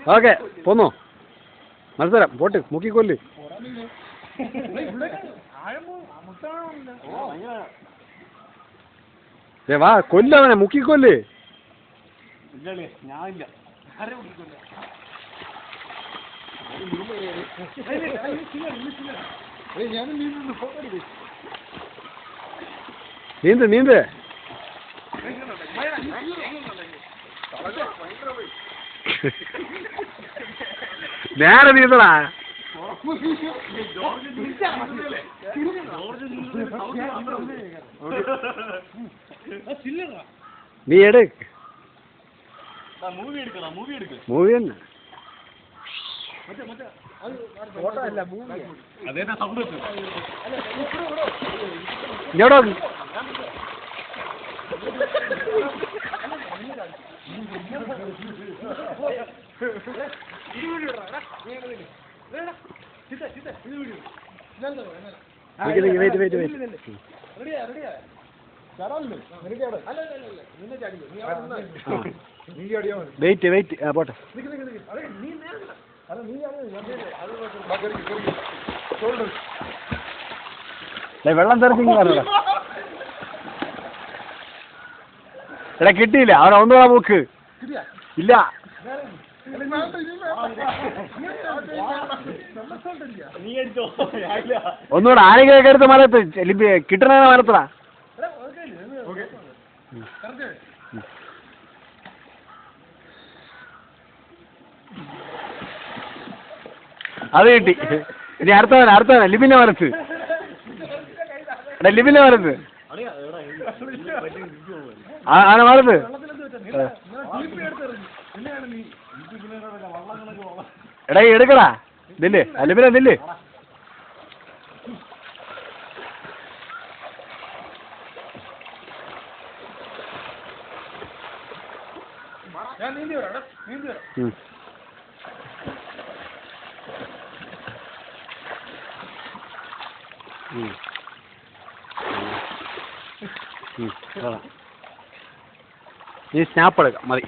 Okay പോന്നോ മത്സരം pot മുക്കിക്കൊല്ല് വാ കൊല്ലവനെ മുക്കിക്കൊല്ല് നീന്ത് നീന്ത് നേരെ നീന്തടാ നീ എടുക്ക് മൂവി തന്നെ ഇങ്ങോട്ടോ വെയിറ്റ് വെയിറ്റ് ആ പോട്ടെ വെള്ളം തെറിച്ചിങ്ങനെ പറഞ്ഞ എടാ കിട്ടിയില്ല അവിടെ ഒന്നുകൂടെ പോക്ക് ഇല്ല ഒന്നുകൂടെ ആരെങ്കിലും എടുത്ത് മലത്ത് കിട്ടണ മലത്തടാ അത് കിട്ടി ഇനി അടുത്തവന ലിബിന്റെ മലത്ത് എടാ ലിബിന്റെ മലത്ത് ആന മലത്ത് എടാ എടുക്കടാ നില്ല് ലിബിനെ നില്ല് ഈ സ്നാപ്പ് എടുക്കാം മതി.